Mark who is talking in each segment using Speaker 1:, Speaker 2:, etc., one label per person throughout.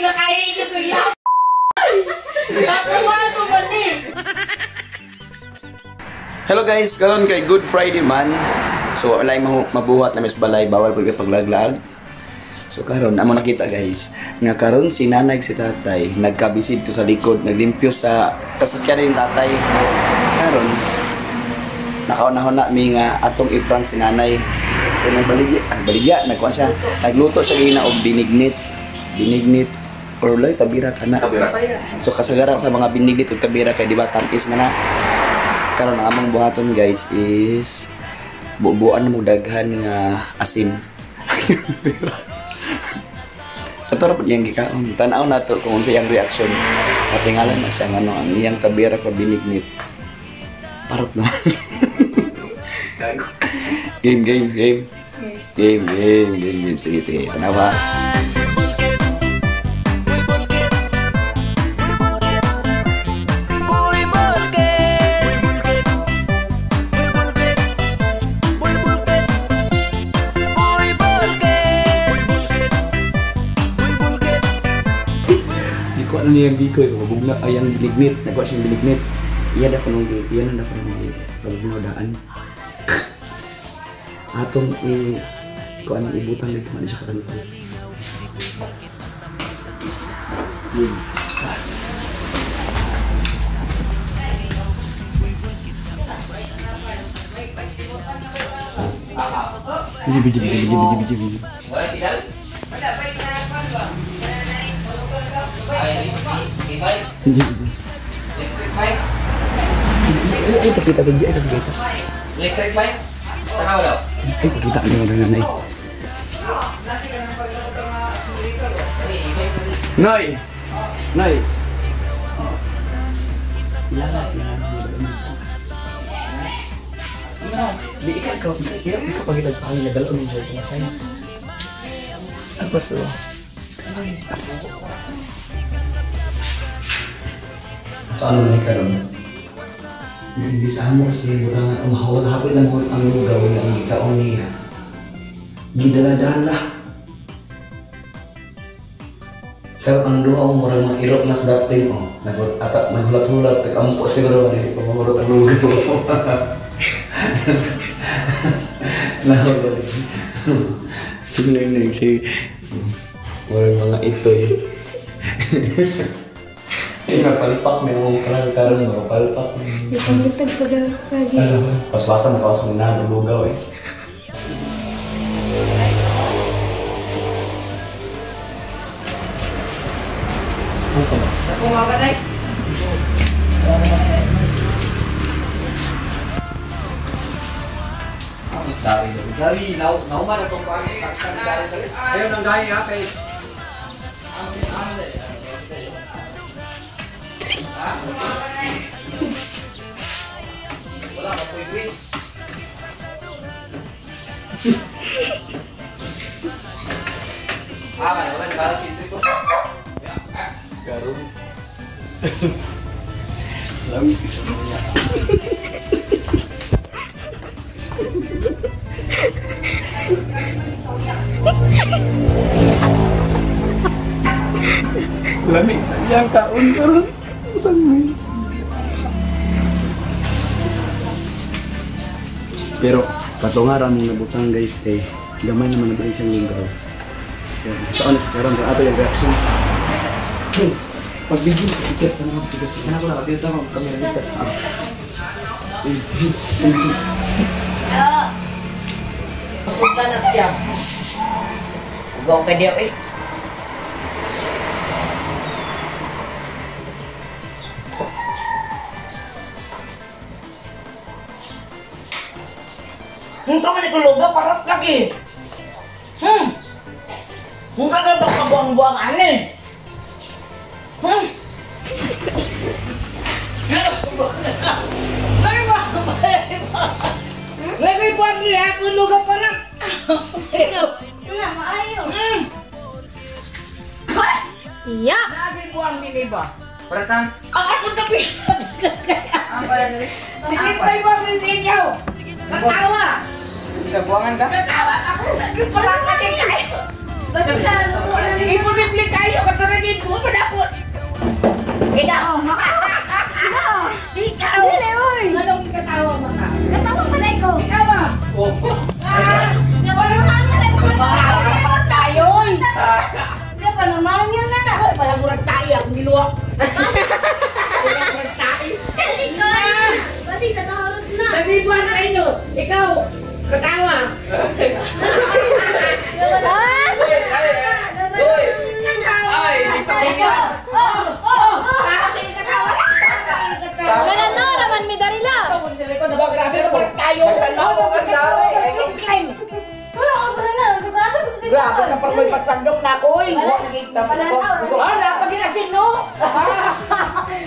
Speaker 1: nakainit ko yan. Nakawan ko man eh.
Speaker 2: Hello guys, karon kay Good Friday man. So wala mabuhat na mes balay, bawal pud paglaglag. So karon amo nakita guys, nga karon si nanay si tatay nagkabisid to sa likod, naglimpyo sa kasakyan ni tatay. Karon nakaunahon na mi nga atong ipran si nanay. So baligya nagkuan siya. Nagluto siya gina og binignit or lay tabira kana. So kasagaran sa mga binignit ug tabira kay di ba tampis na. Karon ang among buhaton guys is bubuan mo daghan nga asin. Katara pud yang gikaon. Tan-aw nato kung unsa yang reaction. Katingalan na siya ngano ang iyang tabira ka binignit. Parot na. Game. Sige. Tanawa. Ano yang bikoy ko bugna ayang binignit nako siyang binignit iya na kuno pagbunudan atong ko anong ibutan dito man siya karon Biji. Kita kerja kita.
Speaker 1: Electric bike? Tanaw daw.
Speaker 2: Kita dengan nanay. Noy. Di ikan kau pagi tadi na galon ng joke saya. Apa so? Saan na karon? Hindi sa amo si butangan ang mahawal hapon lang mo ang lugaw ang gitaon niya. Gidala-dala. Pero ang duha mo murang mairok mas daplin mo. Naghulat-hulat kamu po siguro hindi pa mamurot ang lugaw. Nahulog. Tingnan si murang mga itoy. Napalpak may mong kalang-karang makapalpak.
Speaker 3: Ipangitag pag-kagi.
Speaker 2: Pas-pasan na kawas mo na lugaw eh.
Speaker 1: Nakuha ka tayo? Tapos dari, nauman na itong pangit. Ayaw ng gaya ha, kay. Wala ka po yung Chris. Wala di bala pinto ko.
Speaker 2: Garong. Lami. Lami yang kaun karon. Pero patungaran ng nabutang guys kay gamay naman na siyang lugaw. Saan na karon ato yung reaction. Pag video sa tigas na mga tigas. Kana ko nakabili ta ng kamera dito.
Speaker 1: Punta na siya. Ugaw ka diya eh. Munta man ikuluga parat lagi. Munta ka ba kabuang-buang ane? Lagi buang dia aku luga parat.
Speaker 3: Nah, maayo. Iya.
Speaker 1: Lagi buang ini ba? Pertama, aku tapi. Apa ini? Ini buang di sini. Ketawa. Kebuangan kah? Ketawa. Aku lagi perang lagi kayu.
Speaker 3: Basta na luto na
Speaker 1: Imposible kayo. Kata lagi sandok na ko eh. Napaginasin no?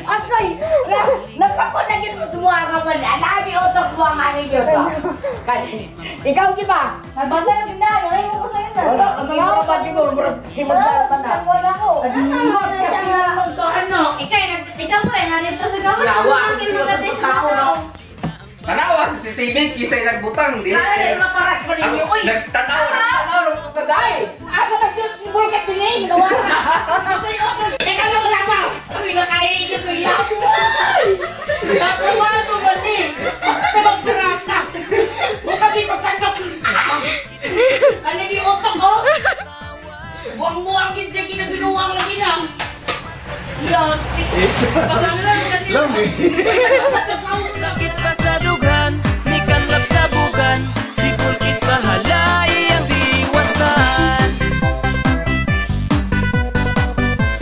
Speaker 1: Akoy, napapalagin mo semua ka man. Lagi utok buang ani yun. Ikaw di ba?
Speaker 3: Nabantay ang ganda. Yung mo ko sa'yo na.
Speaker 1: Wala, ang mga pa siguro. Simagdala pa na.
Speaker 3: Wala ko.
Speaker 1: Ano?
Speaker 3: Ikaw ko rin. Nandito sa gawa.
Speaker 1: Yawa.
Speaker 3: Magkatay sa mga tao.
Speaker 4: Tanawa sa CCTV, kisay nagbutang, di
Speaker 1: Ay, maparas pa rin yun. Uy!
Speaker 4: nagtanaw ng kagaday.
Speaker 1: Asa ba yun? Ibulgat din eh. Ginawa na. Ikaw na wala pa. Uy, nakahiigit mo yan. Nakawa ito ba ni? Nabagparap na. Bukag ito sandok. Kanili utok ko. Buang-buang kinsa ginabinuwang lagi na. Yan.
Speaker 2: Lang eh.
Speaker 1: Ikaw